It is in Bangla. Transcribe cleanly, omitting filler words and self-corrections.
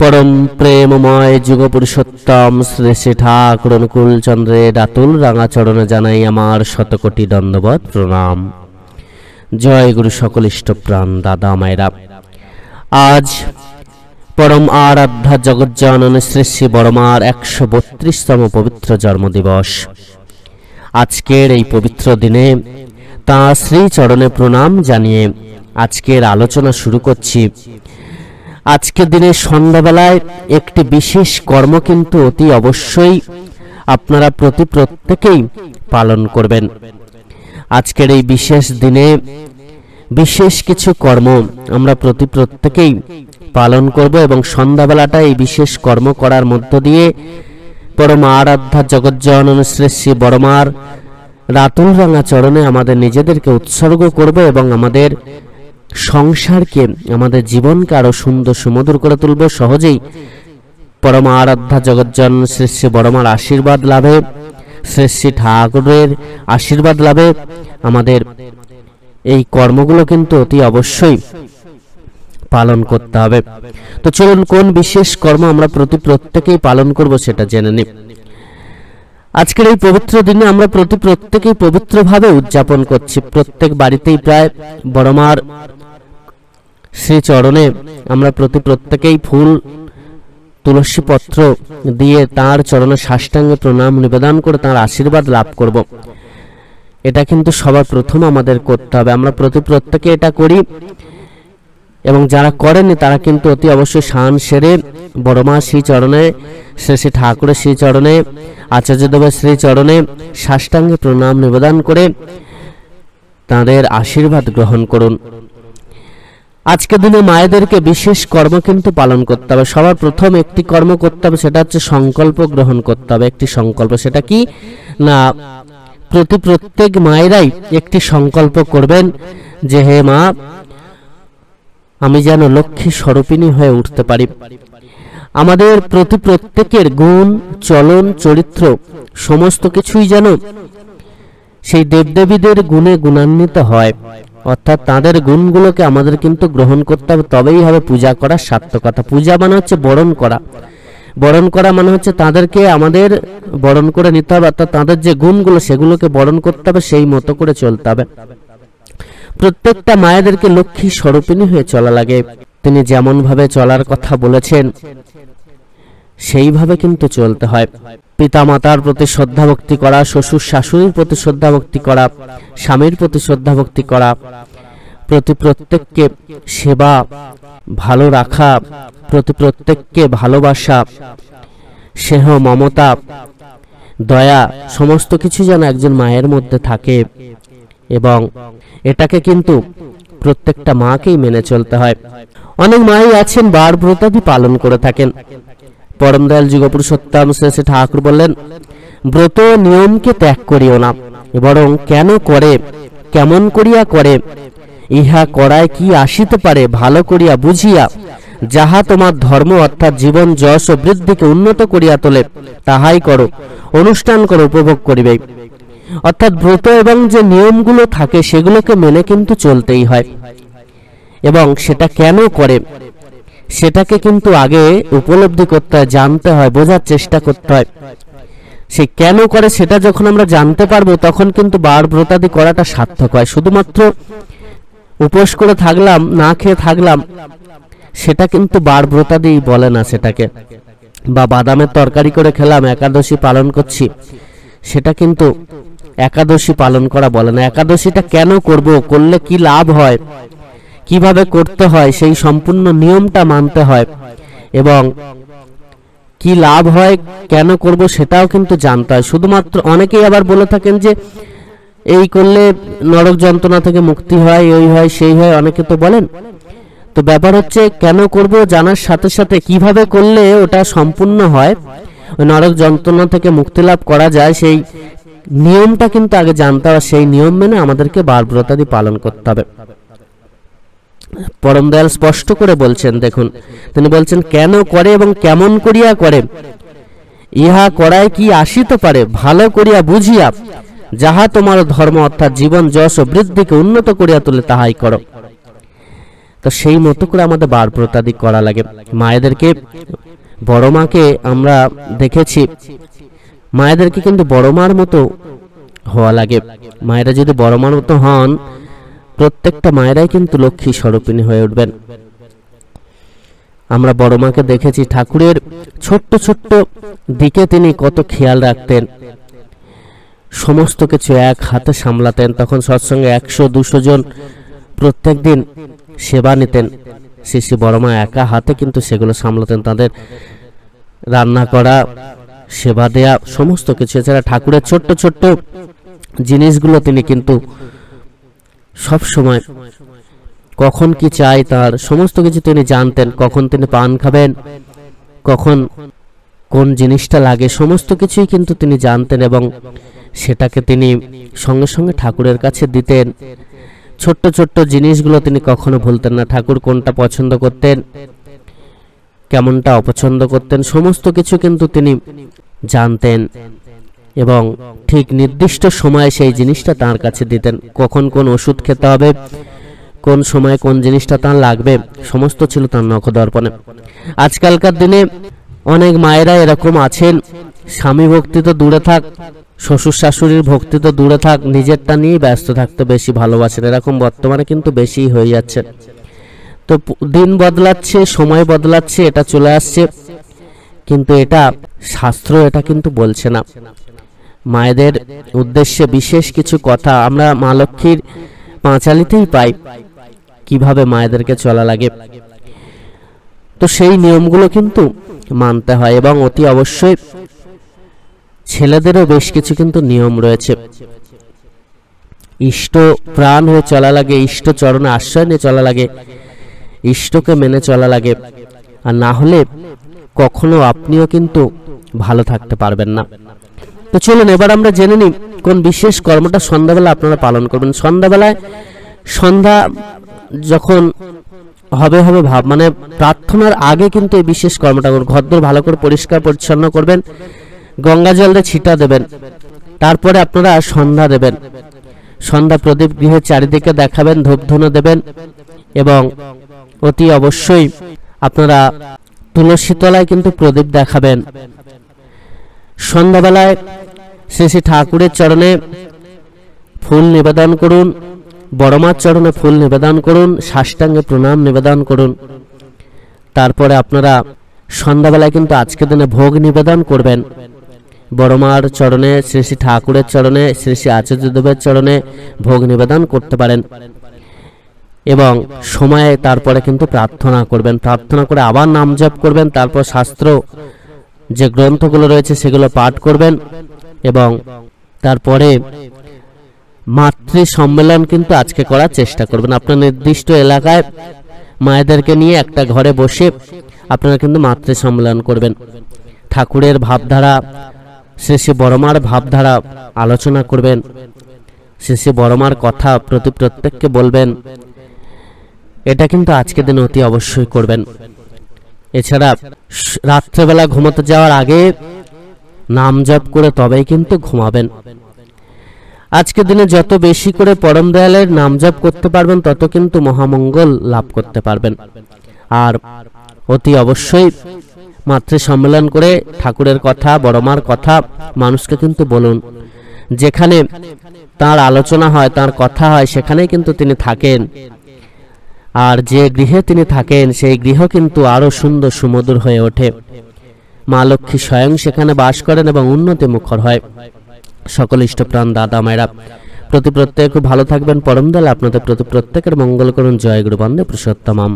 परम प्रेममय जुग पुरुषोत्तम श्री श्री ठाकुर अनुकूल चंद्रेर आतुल रांगा चरणे जानाई आमार शतकोटी दंडवत प्रणाम। जय गुरु सकल इष्टप्राण दादा मायरा। आज परम आराध्या जगज्जननी श्री श्री बड़मार 132तम पवित्र जन्मदिवस। आजकेर এই पवित्र दिने ता श्री चरणे प्रणाम जानिए आजकेर आलोचना शुरू करছি। আজকের দিনে সন্ধ্যাবেলায় একটি বিশেষ কর্ম কিন্তু অতি অবশ্যই আপনারা প্রত্যেকেই পালন করবেন। আজকের এই বিশেষ দিনে বিশেষ কিছু কর্ম আমরা প্রত্যেকেই পালন করব এবং সন্ধ্যাবেলাটা এই বিশেষ কর্ম করার মধ্য দিয়ে পরম আরাধ্যা জগজ্জননী শ্রী শ্রী বড়মার রাতুল রাঙা চরণে আমাদের নিজেদেরকে উৎসর্গ করব এবং আমাদের সংসারকে আমাদের জীবনকে আরো সুন্দর সুমধুর করে তুলব। সহজেই পরম আরাধ্যা জগজ্জননী শ্রী শ্রী বড়মার আশীর্বাদ লাভে, শ্রী শ্রী ঠাকুরের আশীর্বাদ লাভে আমাদের এই কর্মগুলো কিন্তু অতি অবশ্যই পালন করতে হবে। তো চলুন কোন বিশেষ কর্ম আমরা প্রত্যেকেই পালন করব সেটা জেনে নিই। আজকের এই পবিত্র দিনে আমরা প্রত্যেকেই পবিত্রভাবে উদযাপন করছি। প্রত্যেক বাড়িতেই প্রায় বড়মার শ্রী চরণে আমরা প্রত্যেকেই ফুল তুলসী পত্র দিয়ে তার চরণে সাষ্টাঙ্গে প্রণাম নিবেদন করে তার আশীর্বাদ লাভ করব। এটা কিন্তু সবার প্রথম আমাদের করতে হবে। আমরা প্রত্যেকে এটা করি এবং যারা করেনি তারা কিন্তু অতি অবশ্যই স্নান সেরে বড়মা শ্রী চরণে, শ্রী শ্রী ঠাকুরের শ্রী চরণে, আচার্যদেবের শ্রী চরণে সাষ্টাঙ্গে প্রণাম নিবেদন করে তাদের আশীর্বাদ গ্রহণ করুন। আজকের দিনে মায়েদেরকে বিশেষ কর্ম কিন্তু পালন করতে হবে। সবার প্রথম একটি কর্ম করতে হবে, সেটা হচ্ছে সংকল্প গ্রহণ করতে হবে। একটি সংকল্প, সেটা কি না প্রত্যেক মায়েরাই একটি সংকল্প করবেন যে হে মা, আমি যেন লক্ষ্মী স্বরূপিণী হয়ে উঠতে পারি। আমাদের প্রত্যেকের গুণ, চলন, চরিত্র সমস্ত কিছুই যেন সেই দেবদেবীদের গুণে গুণান্বিত হয়, অর্থাৎ তাদের গুণগুলোকে আমাদের কিন্তু গ্রহণ করতে হবে, তবেই হবে পূজা করার সার্থকতা। পূজা মানে হচ্ছে বরণ করা। বরণ করা মানে হচ্ছে তাদেরকে আমাদের বরণ করে নিতে হবে, অর্থাৎ তাদের যে গুণগুলো সেগুলোকে বরণ করতে হবে, সেই মতো করে চলতে হবে। প্রত্যেকটা মায়েদেরকে লক্ষ্মী স্বরূপিণী হয়ে চলা লাগে। তিনি যেমন ভাবে চলার কথা বলেছেন সেইভাবে কিন্তু চলতে হয়। পিতা মাতার প্রতি শ্রদ্ধা ভক্তি করা, শ্বশুর শাশুড়ির প্রতি শ্রদ্ধা ভক্তি করা, স্বামীর প্রতি শ্রদ্ধা ভক্তি করা, প্রত্যেককে সেবা, ভালো রাখা, প্রত্যেককে ভালোবাসা, স্নেহ, মমতা, দয়া সমস্ত কিছু যেন একজন মায়ের মধ্যে থাকে এবং এটাকে কিন্তু প্রত্যেকটা মাকেই মেনে চলতে হয়। অনেক মাই আছেন বার ব্রতাদি পালন করে থাকেন। পরম দয়াল যুগ পুরুষোত্তম শ্রী শ্রী ঠাকুর বললেন, ব্রত নিয়মকে ত্যাগ করিও না, বরং কেন করে, কেমন করিয়া করে, ইহা করায় কি আসিতে পারে, ভালো করিয়া বুঝিয়া যাহা তোমার ধর্ম অর্থাৎ জীবন যশ ও বৃদ্ধিকে উন্নত করিয়া তোলে তাহাই করো, অনুষ্ঠান করো, উপভোগ করিবে। অর্থাৎ ব্রত এবং যে নিয়মগুলো থাকে সেগুলোকে মেনে কিন্তু চলতেই হয় এবং সেটা কেন করে সেটাকে কিন্তু আগে উপলব্ধি করতে হয়, জানতে হয়, বোঝার চেষ্টা করতে হয়। সে কেন করে সেটা যখন আমরা জানতে পারবো তখন কিন্তু বার ব্রতাদি করাটা সার্থক হয়। শুধুমাত্র উপোস করে থাকলাম, না খেয়ে থাকলাম, সেটা কিন্তু বার ব্রতাদি বলে না সেটাকে। বা বাদামের তরকারি করে খেলাম, একাদশী পালন করছি, সেটা কিন্তু একাদশী পালন করা বলে না। একাদশীটা কেন করব, করলে কি লাভ হয়, কিভাবে করতে হয়, সেই সম্পূর্ণ নিয়মটা মানতে হয় এবং কি লাভ হয়, কেন করব সেটাও কিন্তু জানতে হয়। শুধুমাত্র অনেকেই আবার বলে থাকেন যে এই করলে নরক যন্ত্রণা থেকে মুক্তি হয়, এই হয়, সেই হয়, অনেকে তো বলেন। তো ব্যাপার হচ্ছে কেন করব জানার সাথে সাথে কিভাবে করলে ওটা সম্পূর্ণ হয়, ওই নরক যন্ত্রণা থেকে মুক্তি লাভ করা যায়, সেই নিয়মটা কিন্তু আগে জানতে হবে। সেই নিয়ম মেনে আমাদেরকে বার ব্রতাদি পালন করতে হবে। পরম দয়াল স্পষ্ট করে বলছেন, দেখুন তিনি বলছেন কেন করে এবং কেমন করিয়া করে, ইহা করায় কি আসিতে পারে, ভালো করিয়া বুঝিয়া যাহা তোমার ধর্ম অর্থাৎ জীবন যশ ও বৃদ্ধিকে উন্নত করিয়া তোলে তাহাই করো। তো সেই মতো করে আমাদের বার প্রতাদি করা লাগে। মায়েদেরকে, বড় মাকে আমরা দেখেছি, মায়েদেরকে কিন্তু বড় মার মতো হওয়া লাগে। মায়েরা যদি বড় মার মতো হন, প্রত্যেকটা মায়েরাই কিন্তু লক্ষ্মী স্বরূপিণী হয়ে উঠবেন। আমরা বড় মাকে দেখেছি ঠাকুরের ছোট্ট ছোট্ট দিকে তিনি কত খেয়াল রাখতেন, সমস্ত কিছু এক হাতে সামলাতেন। তখন সৎসঙ্গে 100-200 জন প্রত্যেক দিন সেবা নিতেন, শ্রী বড় মা একা হাতে কিন্তু সেগুলো সামলাতেন, তাদের রান্না করা, সেবা দেয়া, সমস্ত কিছু। এছাড়া ঠাকুরের ছোট্ট ছোট্ট জিনিসগুলো তিনি কিন্তু সব সময় কখন কি চাই তার সমস্ত কিছু তিনি জানতেন। কখন তিনি পান খাবেন, কখন কোন জিনিসটা লাগে, সমস্ত কিছুই কিন্তু তিনি জানতেন এবং সেটাকে তিনি সঙ্গে সঙ্গে ঠাকুরের কাছে দিতেন। ছোট্ট ছোট্ট জিনিসগুলো তিনি কখনো ভুলতেন না। ঠাকুর কোনটা পছন্দ করতেন, কেমনটা অপছন্দ করতেন, সমস্ত কিছু কিন্তু তিনি জানতেন এবং ঠিক নির্দিষ্ট সময়ে সেই জিনিসটা তার কাছে দিতেন। কখন কোন ওষুধ খেতে হবে, কোন সময় কোন জিনিসটা তার লাগবে, সমস্ত ছিল তার নখদর্পণে। আজকালকার দিনে অনেক মায়েরা এরকম আছেন, স্বামী ভক্তি তো দূরে থাক, শ্বশুর শাশুড়ির ভক্তি তো দূরে থাক, নিজেরটা নিয়ে ব্যস্ত থাকতে বেশি ভালোবাসেন। এরকম বর্তমানে কিন্তু বেশি হয়ে যাচ্ছে। তো দিন বদলাচ্ছে, সময় বদলাচ্ছে, এটা চলে আসছে, কিন্তু এটা শাস্ত্র এটা কিন্তু বলছে না। মায়েদের উদ্দেশ্যে বিশেষ কিছু কথা আমরা মা লক্ষ্মীর পাঁচালিতেই পাই, কিভাবে মায়েদেরকে চলা লাগে। তো সেই নিয়মগুলো কিন্তু মানতে হয় এবং অতি অবশ্যই ছেলেদেরও বেশ কিছু কিন্তু নিয়ম রয়েছে। ইষ্ট প্রাণ হয়ে চলা লাগে, ইষ্ট চরণে আশ্রয় নিয়ে চলা লাগে, ইষ্টকে মেনে চলা লাগে, আর না হলে কখনো আপনিও কিন্তু ভালো থাকতে পারবেন না। তো চলুন এবার আমরা জেনে নিই কোন বিশেষ কর্মটা সন্ধ্যাবেলা আপনারা পালন করবেন। সন্ধ্যাবেলায় সন্ধ্যা যখন হবে ভাব মানে প্রার্থনার আগে কিন্তু এই বিশেষ কর্মটা করুন। ঘরদোর ভালো করে পরিষ্কার পরিচ্ছন্ন করবেন, গঙ্গা জল দিয়ে ছিটা দেবেন, তারপরে আপনারা সন্ধ্যা দেবেন। সন্ধ্যা প্রদীপ গৃহের চারিদিকে দেখাবেন, ধূপধুনো দেবেন এবং অতি অবশ্যই আপনারা তুলসী তলায় কিন্তু প্রদীপ দেখাবেন। সন্ধ্যাবেলায় শ্রী শ্রী ঠাকুরের চরণে ফুল নিবেদন করুন, বড় মার চরণে ফুল নিবেদন করুন, সাষ্টাঙ্গে প্রণাম নিবেদন করুন। তারপরে আপনারা সন্ধ্যাবেলায় কিন্তু আজকের দিনে ভোগ নিবেদন করবেন। বড় মার চরণে, শ্রী শ্রী ঠাকুরের চরণে, শ্রী শ্রী আচার্যদেবের চরণে ভোগ নিবেদন করতে পারেন এবং সময়ে তারপরে কিন্তু প্রার্থনা করবেন। প্রার্থনা করে আবার নাম জপ করবেন, তারপর শাস্ত্র যে গ্রন্থগুলো রয়েছে সেগুলো পাঠ করবেন এবং তারপরে মাতৃ সম্মেলন কিন্তু আজকে করার চেষ্টা করবেন। আপনার নির্দিষ্ট এলাকায় মায়েদেরকে নিয়ে একটা ঘরে বসে আপনারা কিন্তু মাতৃ সম্মেলন করবেন। ঠাকুরের ভাবধারা, শ্রী শ্রী বড়মার ভাবধারা আলোচনা করবেন, শ্রী শ্রী বড়মার কথা প্রতি প্রত্যেককে বলবেন। এটা কিন্তু আজকের দিন অতি অবশ্যই করবেন। এছাড়া রাত্রেবেলা ঘুমোতে যাওয়ার আগে নাম জপ করে তবেই কিন্তু ঘুমাবেন। আজকের দিনে যত বেশি করে পরম দয়ালের নাম জপ করতে পারবেন তত কিন্তু মহামঙ্গল লাভ করতে পারবেন। আর অতি অবশ্যই মাতৃ সম্মেলন করে ঠাকুরের কথা, বড়মার কথা মানুষকে কিন্তু বলুন। যেখানে তার আলোচনা হয়, তার কথা হয়, সেখানেই কিন্তু তিনি থাকেন। আর যে গৃহে তিনি থাকেন সেই গৃহ কিন্তু আরো সুন্দর সুমধুর হয়ে ওঠে। মা লক্ষ্মী স্বয়ং সেখানে বাস করেন এবং উন্নতি মুখর হয়। সকল ইষ্টপ্রাণ দাদা মায়েরা প্রতি প্রত্যেক ভালো থাকবেন। পরম দয়াল আপনাদের প্রতি প্রত্যেকের মঙ্গল করুন। জয় গুরু বন্দে পুরুষোত্তমম।